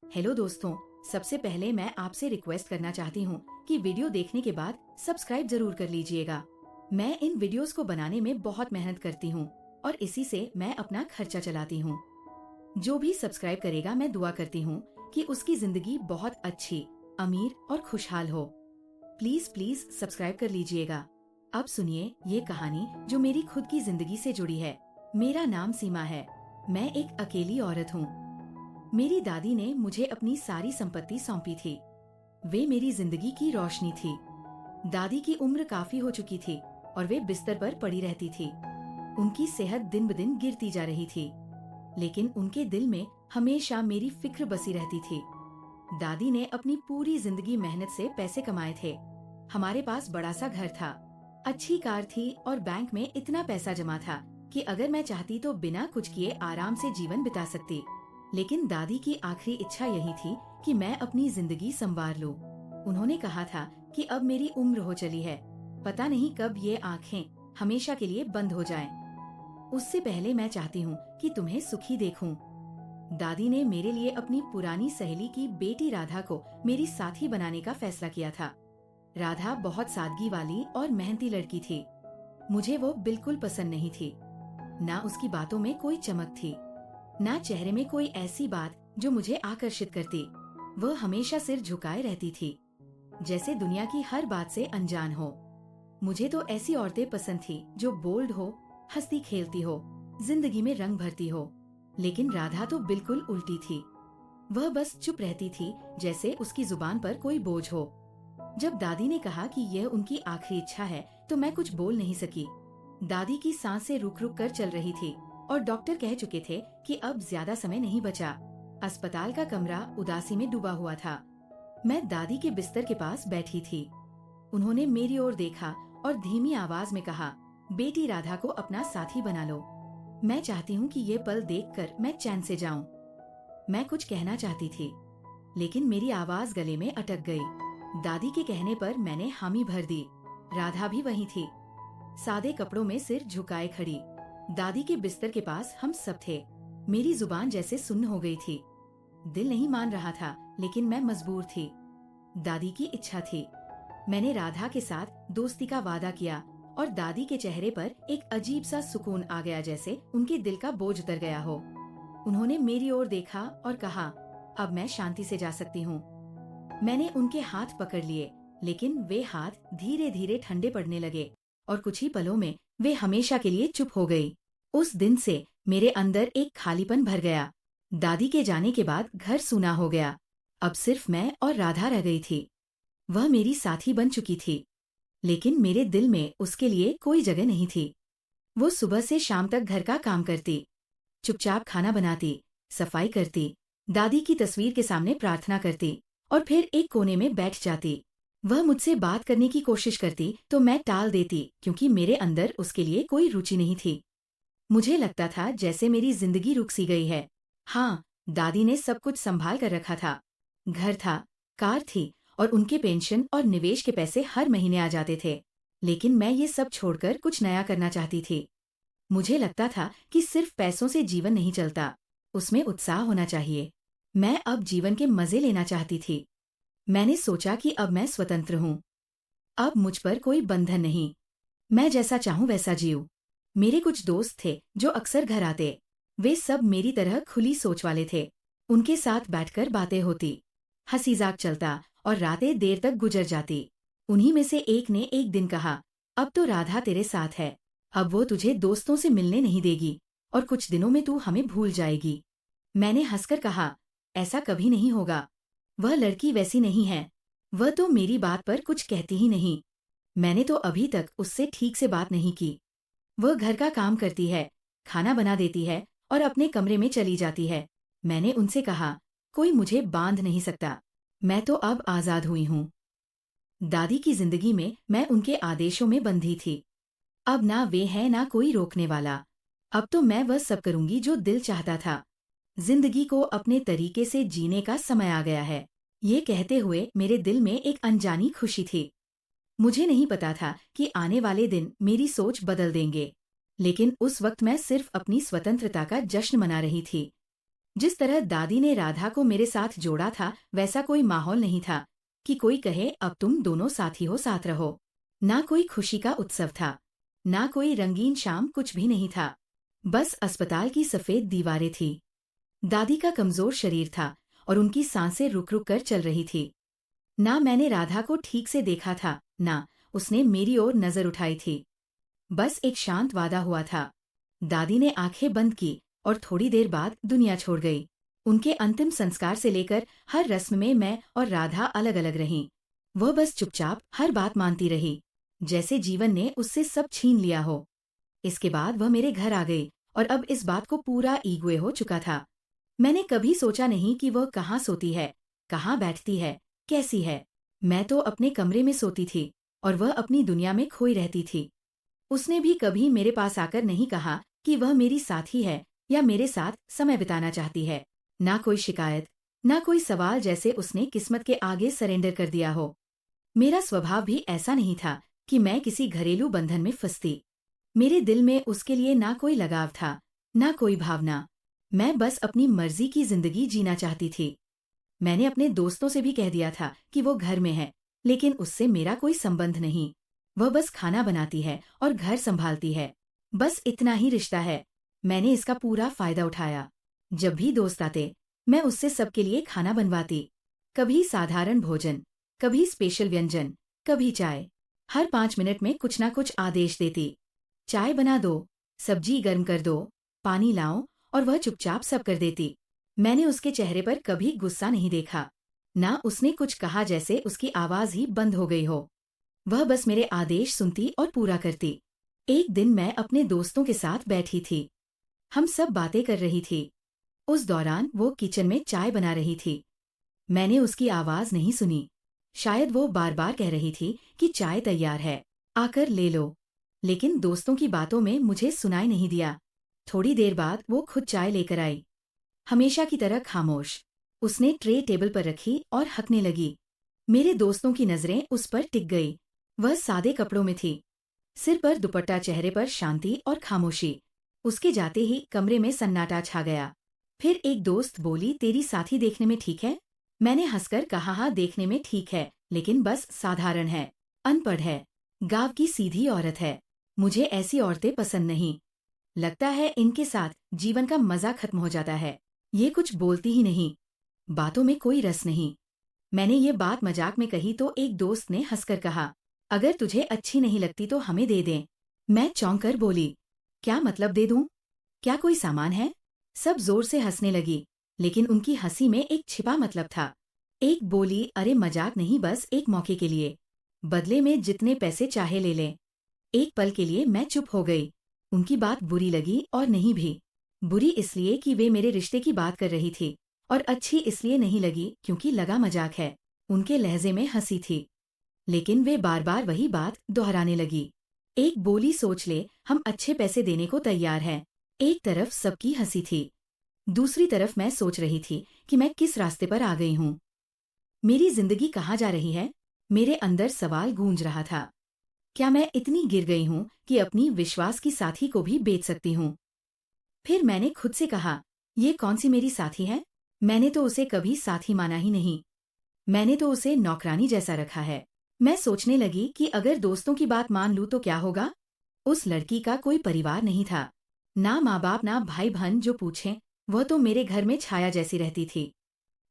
Hello दोस्तों, सबसे पहले मैं आपसे रिक्वेस्ट करना चाहती हूँ कि वीडियो देखने के बाद सब्सक्राइब जरूर कर लीजिएगा। मैं इन वीडियोस को बनाने में बहुत मेहनत करती हूँ और इसी से मैं अपना खर्चा चलाती हूँ। जो भी सब्सक्राइब करेगा मैं दुआ करती हूँ कि उसकी जिंदगी बहुत अच्छी, अमीर और खुशहाल हो। प्लीज प्लीज सब्सक्राइब कर लीजिएगा। अब सुनिए ये कहानी जो मेरी खुद की जिंदगी से जुड़ी है। मेरा नाम सीमा है। मैं एक अकेली औरत हूँ। मेरी दादी ने मुझे अपनी सारी संपत्ति सौंपी थी। वे मेरी जिंदगी की रोशनी थी। दादी की उम्र काफी हो चुकी थी और वे बिस्तर पर पड़ी रहती थी। उनकी सेहत दिन ब दिन गिरती जा रही थी, लेकिन उनके दिल में हमेशा मेरी फिक्र बसी रहती थी। दादी ने अपनी पूरी जिंदगी मेहनत से पैसे कमाए थे। हमारे पास बड़ा सा घर था, अच्छी कार थी और बैंक में इतना पैसा जमा था कि अगर मैं चाहती तो बिना कुछ किए आराम से जीवन बिता सकती। लेकिन दादी की आखिरी इच्छा यही थी कि मैं अपनी जिंदगी संवार लूं। उन्होंने कहा था कि अब मेरी उम्र हो चली है, पता नहीं कब ये आँखें हमेशा के लिए बंद हो जाएं। उससे पहले मैं चाहती हूँ कि तुम्हें सुखी देखूं। दादी ने मेरे लिए अपनी पुरानी सहेली की बेटी राधा को मेरी साथी बनाने का फैसला किया था। राधा बहुत सादगी वाली और मेहनती लड़की थी। मुझे वो बिल्कुल पसंद नहीं थी। ना उसकी बातों में कोई चमक थी, ना चेहरे में कोई ऐसी बात जो मुझे आकर्षित करती। वह हमेशा सिर झुकाए रहती थी, जैसे दुनिया की हर बात से अनजान हो। मुझे तो ऐसी औरतें पसंद थी जो बोल्ड हो, हंसती खेलती हो, जिंदगी में रंग भरती हो। लेकिन राधा तो बिल्कुल उल्टी थी। वह बस चुप रहती थी, जैसे उसकी जुबान पर कोई बोझ हो। जब दादी ने कहा कि यह उनकी आखिरी इच्छा है तो मैं कुछ बोल नहीं सकी। दादी की सांसें रुक रुक कर चल रही थी और डॉक्टर कह चुके थे कि अब ज्यादा समय नहीं बचा। अस्पताल का कमरा उदासी में डूबा हुआ था। मैं दादी के बिस्तर के पास बैठी थी। उन्होंने मेरी ओर देखा और धीमी आवाज में कहा, बेटी राधा को अपना साथी बना लो। मैं चाहती हूँ कि ये पल देखकर मैं चैन से जाऊं। मैं कुछ कहना चाहती थी, लेकिन मेरी आवाज गले में अटक गई। दादी के कहने पर मैंने हामी भर दी। राधा भी वहीं थी, सादे कपड़ों में सिर झुकाए खड़ी। दादी के बिस्तर के पास हम सब थे। मेरी जुबान जैसे सुन्न हो गई थी। दिल नहीं मान रहा था, लेकिन मैं मजबूर थी। दादी की इच्छा थी। मैंने राधा के साथ दोस्ती का वादा किया और दादी के चेहरे पर एक अजीब सा सुकून आ गया, जैसे उनके दिल का बोझ उतर गया हो। उन्होंने मेरी ओर देखा और कहा, अब मैं शांति से जा सकती हूँ। मैंने उनके हाथ पकड़ लिए, लेकिन वे हाथ धीरे धीरे ठंडे पड़ने लगे और कुछ ही पलों में वे हमेशा के लिए चुप हो गई। उस दिन से मेरे अंदर एक खालीपन भर गया। दादी के जाने के बाद घर सूना हो गया। अब सिर्फ मैं और राधा रह गई थी। वह मेरी साथी बन चुकी थी, लेकिन मेरे दिल में उसके लिए कोई जगह नहीं थी। वो सुबह से शाम तक घर का काम करती, चुपचाप खाना बनाती, सफाई करती, दादी की तस्वीर के सामने प्रार्थना करती और फिर एक कोने में बैठ जाती। वह मुझसे बात करने की कोशिश करती तो मैं टाल देती, क्योंकि मेरे अंदर उसके लिए कोई रुचि नहीं थी। मुझे लगता था जैसे मेरी जिंदगी रुक सी गई है। हाँ, दादी ने सब कुछ संभाल कर रखा था। घर था, कार थी और उनके पेंशन और निवेश के पैसे हर महीने आ जाते थे। लेकिन मैं ये सब छोड़कर कुछ नया करना चाहती थी। मुझे लगता था कि सिर्फ पैसों से जीवन नहीं चलता, उसमें उत्साह होना चाहिए। मैं अब जीवन के मजे लेना चाहती थी। मैंने सोचा कि अब मैं स्वतंत्र हूँ। अब मुझ पर कोई बंधन नहीं। मैं जैसा चाहूँ वैसा जीऊँ। मेरे कुछ दोस्त थे जो अक्सर घर आते। वे सब मेरी तरह खुली सोच वाले थे। उनके साथ बैठकर बातें होती, हंसी मजाक चलता और रातें देर तक गुजर जाती। उन्हीं में से एक ने एक दिन कहा, अब तो राधा तेरे साथ है। अब वो तुझे दोस्तों से मिलने नहीं देगी और कुछ दिनों में तू हमें भूल जाएगी। मैंने हंसकर कहा, ऐसा कभी नहीं होगा। वह लड़की वैसी नहीं है। वह तो मेरी बात पर कुछ कहती ही नहीं। मैंने तो अभी तक उससे ठीक से बात नहीं की। वह घर का काम करती है, खाना बना देती है और अपने कमरे में चली जाती है। मैंने उनसे कहा, कोई मुझे बांध नहीं सकता। मैं तो अब आजाद हुई हूँ। दादी की जिंदगी में मैं उनके आदेशों में बंधी थी। अब ना वे हैं ना कोई रोकने वाला। अब तो मैं वह सब करूंगी जो दिल चाहता था। जिंदगी को अपने तरीके से जीने का समय आ गया है। ये कहते हुए मेरे दिल में एक अनजानी खुशी थी। मुझे नहीं पता था कि आने वाले दिन मेरी सोच बदल देंगे, लेकिन उस वक्त मैं सिर्फ अपनी स्वतंत्रता का जश्न मना रही थी। जिस तरह दादी ने राधा को मेरे साथ जोड़ा था, वैसा कोई माहौल नहीं था कि कोई कहे अब तुम दोनों साथी हो, साथ रहो। ना कोई खुशी का उत्सव था, ना कोई रंगीन शाम, कुछ भी नहीं था। बस अस्पताल की सफेद दीवारें थी। दादी का कमजोर शरीर था और उनकी सांसें रुक रुक कर चल रही थी। ना मैंने राधा को ठीक से देखा था, ना उसने मेरी ओर नजर उठाई थी। बस एक शांत वादा हुआ था। दादी ने आंखें बंद की और थोड़ी देर बाद दुनिया छोड़ गई। उनके अंतिम संस्कार से लेकर हर रस्म में मैं और राधा अलग अलग रहीं। वह बस चुपचाप हर बात मानती रही, जैसे जीवन ने उससे सब छीन लिया हो। इसके बाद वह मेरे घर आ गई और अब इस बात को पूरा ईगोए हो चुका था। मैंने कभी सोचा नहीं कि वह कहाँ सोती है, कहाँ बैठती है, कैसी है। मैं तो अपने कमरे में सोती थी और वह अपनी दुनिया में खोई रहती थी। उसने भी कभी मेरे पास आकर नहीं कहा कि वह मेरी साथी है या मेरे साथ समय बिताना चाहती है। ना कोई शिकायत, ना कोई सवाल, जैसे उसने किस्मत के आगे सरेंडर कर दिया हो। मेरा स्वभाव भी ऐसा नहीं था कि मैं किसी घरेलू बंधन में फंसती। मेरे दिल में उसके लिए ना कोई लगाव था, ना कोई भावना। मैं बस अपनी मर्जी की जिंदगी जीना चाहती थी। मैंने अपने दोस्तों से भी कह दिया था कि वो घर में है, लेकिन उससे मेरा कोई संबंध नहीं। वह बस खाना बनाती है और घर संभालती है, बस इतना ही रिश्ता है। मैंने इसका पूरा फायदा उठाया। जब भी दोस्त आते, मैं उससे सबके लिए खाना बनवाती। कभी साधारण भोजन, कभी स्पेशल व्यंजन, कभी चाय। हर 5 मिनट में कुछ ना कुछ आदेश देती। चाय बना दो, सब्जी गर्म कर दो, पानी लाओ, और वह चुपचाप सब कर देती। मैंने उसके चेहरे पर कभी गुस्सा नहीं देखा, ना उसने कुछ कहा जैसे उसकी आवाज ही बंद हो गई हो। वह बस मेरे आदेश सुनती और पूरा करती। एक दिन मैं अपने दोस्तों के साथ बैठी थी। हम सब बातें कर रही थी। उस दौरान वो किचन में चाय बना रही थी। मैंने उसकी आवाज नहीं सुनी। शायद वो बार बार कह रही थी कि चाय तैयार है, आकर ले लो। लेकिन दोस्तों की बातों में मुझे सुनाई नहीं दिया। थोड़ी देर बाद वो खुद चाय लेकर आई, हमेशा की तरह खामोश। उसने ट्रे टेबल पर रखी और हकने लगी। मेरे दोस्तों की नजरें उस पर टिक गई। वह सादे कपड़ों में थी, सिर पर दुपट्टा, चेहरे पर शांति और खामोशी। उसके जाते ही कमरे में सन्नाटा छा गया। फिर एक दोस्त बोली, तेरी साथी देखने में ठीक है? मैंने हंसकर कहा, हाँ देखने में ठीक है, लेकिन बस साधारण है, अनपढ़ है, गांव की सीधी औरत है। मुझे ऐसी औरतें पसंद नहीं। लगता है इनके साथ जीवन का मजा खत्म हो जाता है। ये कुछ बोलती ही नहीं, बातों में कोई रस नहीं। मैंने ये बात मजाक में कही तो एक दोस्त ने हंसकर कहा, अगर तुझे अच्छी नहीं लगती तो हमें दे दें। मैं चौंक कर बोली, क्या मतलब दे दूं? क्या कोई सामान है? सब जोर से हंसने लगी, लेकिन उनकी हंसी में एक छिपा मतलब था। एक बोली, अरे मजाक नहीं, बस एक मौके के लिए, बदले में जितने पैसे चाहे ले लें। एक पल के लिए मैं चुप हो गई। उनकी बात बुरी लगी और नहीं भी। बुरी इसलिए कि वे मेरे रिश्ते की बात कर रही थी, और अच्छी इसलिए नहीं लगी क्योंकि लगा मजाक है। उनके लहजे में हंसी थी, लेकिन वे बार बार वही बात दोहराने लगी। एक बोली, सोच ले, हम अच्छे पैसे देने को तैयार हैं। एक तरफ सबकी हंसी थी, दूसरी तरफ मैं सोच रही थी कि मैं किस रास्ते पर आ गई हूँ। मेरी जिंदगी कहाँ जा रही है? मेरे अंदर सवाल गूंज रहा था। क्या मैं इतनी गिर गई हूँ कि अपनी विश्वास की साथी को भी बेच सकती हूँ? फिर मैंने खुद से कहा, ये कौन सी मेरी साथी है? मैंने तो उसे कभी साथी माना ही नहीं। मैंने तो उसे नौकरानी जैसा रखा है। मैं सोचने लगी कि अगर दोस्तों की बात मान लूं तो क्या होगा? उस लड़की का कोई परिवार नहीं था, ना माँ बाप, ना भाई बहन जो पूछें। वह तो मेरे घर में छाया जैसी रहती थी।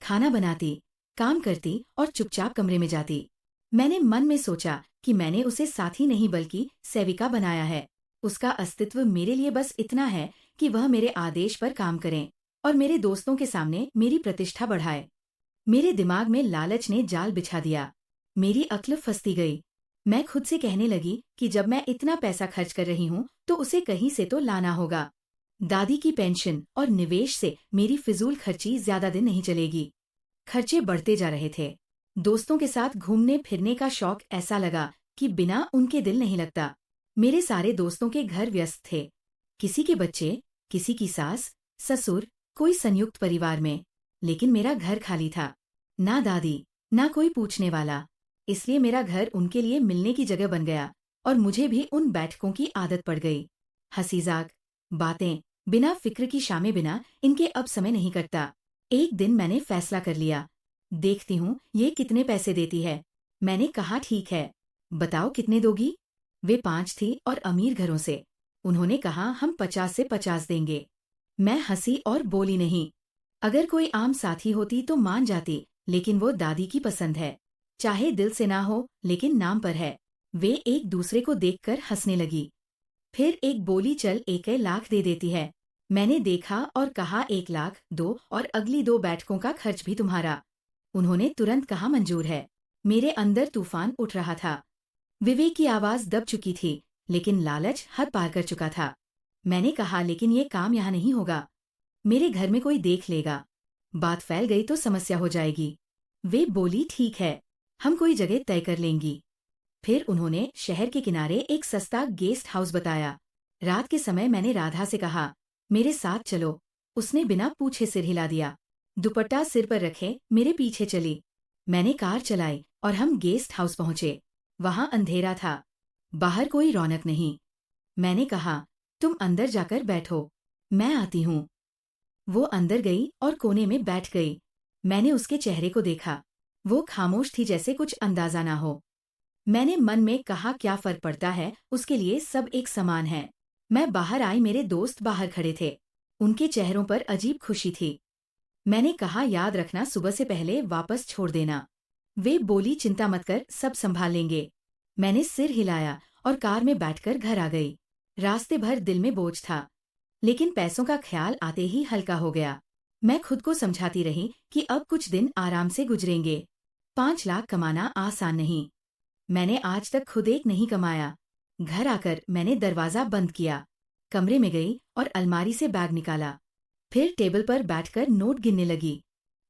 खाना बनाती, काम करती और चुपचाप कमरे में जाती। मैंने मन में सोचा कि मैंने उसे साथी नहीं बल्कि सेविका बनाया है। उसका अस्तित्व मेरे लिए बस इतना है कि वह मेरे आदेश पर काम करें और मेरे दोस्तों के सामने मेरी प्रतिष्ठा बढ़ाए। मेरे दिमाग में लालच ने जाल बिछा दिया। मेरी अक्ल फंसती गई। मैं खुद से कहने लगी कि जब मैं इतना पैसा खर्च कर रही हूँ तो उसे कहीं से तो लाना होगा। दादी की पेंशन और निवेश से मेरी फिजूल खर्ची ज्यादा दिन नहीं चलेगी। खर्चे बढ़ते जा रहे थे। दोस्तों के साथ घूमने फिरने का शौक ऐसा लगा कि बिना उनके दिल नहीं लगता। मेरे सारे दोस्तों के घर व्यस्त थे, किसी के बच्चे, किसी की सास, ससुर, कोई संयुक्त परिवार में। लेकिन मेरा घर खाली था, ना दादी, ना कोई पूछने वाला। इसलिए मेरा घर उनके लिए मिलने की जगह बन गया और मुझे भी उन बैठकों की आदत पड़ गई। हंसी जाक, बातें, बिना फिक्र की शामें बिना इनके अब समय नहीं कटता। एक दिन मैंने फैसला कर लिया। देखती हूँ ये कितने पैसे देती है। मैंने कहा ठीक है, बताओ कितने दोगी। वे 5 थी और अमीर घरों से। उन्होंने कहा हम 50 से 50 देंगे। मैं हंसी और बोली नहीं। अगर कोई आम साथी होती तो मान जाती, लेकिन वो दादी की पसंद है। चाहे दिल से ना हो, लेकिन नाम पर है। वे एक दूसरे को देखकर हंसने लगी। फिर एक बोली चल 1 लाख दे देती है। मैंने देखा और कहा 1 लाख दो और अगली 2 बैठकों का खर्च भी तुम्हारा। उन्होंने तुरंत कहा मंजूर है। मेरे अंदर तूफान उठ रहा था। विवेक की आवाज दब चुकी थी, लेकिन लालच हद पार कर चुका था। मैंने कहा लेकिन ये काम यहाँ नहीं होगा। मेरे घर में कोई देख लेगा। बात फैल गई तो समस्या हो जाएगी। वे बोली ठीक है, हम कोई जगह तय कर लेंगी। फिर उन्होंने शहर के किनारे एक सस्ता गेस्ट हाउस बताया। रात के समय मैंने राधा से कहा मेरे साथ चलो। उसने बिना पूछे सिर हिला दिया। दुपट्टा सिर पर रखे मेरे पीछे चली। मैंने कार चलाई और हम गेस्ट हाउस पहुंचे। वहां अंधेरा था, बाहर कोई रौनक नहीं। मैंने कहा तुम अंदर जाकर बैठो, मैं आती हूँ। वो अंदर गई और कोने में बैठ गई। मैंने उसके चेहरे को देखा। वो खामोश थी, जैसे कुछ अंदाजा ना हो। मैंने मन में कहा क्या फर्क पड़ता है, उसके लिए सब एक समान है। मैं बाहर आई, मेरे दोस्त बाहर खड़े थे। उनके चेहरों पर अजीब खुशी थी। मैंने कहा याद रखना सुबह से पहले वापस छोड़ देना। वे बोली चिंता मत कर, सब संभाल लेंगे। मैंने सिर हिलाया और कार में बैठकर घर आ गई। रास्ते भर दिल में बोझ था, लेकिन पैसों का ख्याल आते ही हल्का हो गया। मैं खुद को समझाती रही कि अब कुछ दिन आराम से गुजरेंगे। 5 लाख कमाना आसान नहीं। मैंने आज तक खुद एक नहीं कमाया। घर आकर मैंने दरवाजा बंद किया, कमरे में गई और अलमारी से बैग निकाला। फिर टेबल पर बैठकर नोट गिनने लगी।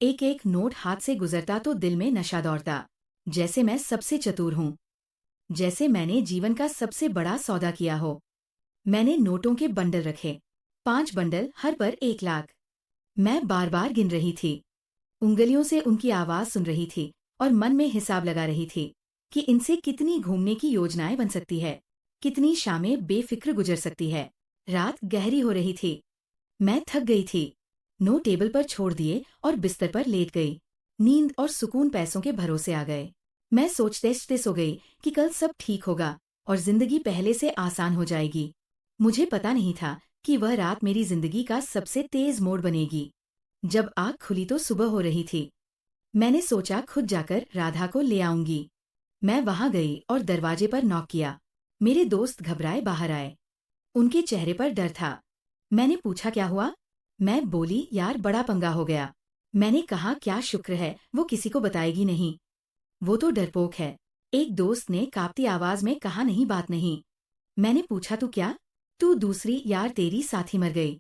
एक एक नोट हाथ से गुजरता तो दिल में नशा दौड़ता, जैसे मैं सबसे चतुर हूँ, जैसे मैंने जीवन का सबसे बड़ा सौदा किया हो। मैंने नोटों के बंडल रखे, 5 बंडल, हर पर 1 लाख। मैं बार बार गिन रही थी, उंगलियों से उनकी आवाज सुन रही थी और मन में हिसाब लगा रही थी कि इनसे कितनी घूमने की योजनाएं बन सकती है, कितनी शामें बेफिक्र गुजर सकती है। रात गहरी हो रही थी, मैं थक गई थी। नोट टेबल पर छोड़ दिए और बिस्तर पर लेट गई। नींद और सुकून पैसों के भरोसे आ गए। मैं सोचते सो गई कि कल सब ठीक होगा और जिंदगी पहले से आसान हो जाएगी। मुझे पता नहीं था कि वह रात मेरी जिंदगी का सबसे तेज मोड़ बनेगी। जब आँख खुली तो सुबह हो रही थी। मैंने सोचा खुद जाकर राधा को ले आऊंगी। मैं वहां गई और दरवाजे पर नॉक किया। मेरे दोस्त घबराए बाहर आए। उनके चेहरे पर डर था। मैंने पूछा क्या हुआ। मैं बोली यार बड़ा पंगा हो गया। मैंने कहा क्या शुक्र है वो किसी को बताएगी नहीं, वो तो डरपोक है। एक दोस्त ने कांपती आवाज में कहा नहीं बात नहीं। मैंने पूछा तू क्या। तू दूसरी, यार तेरी साथी मर गई।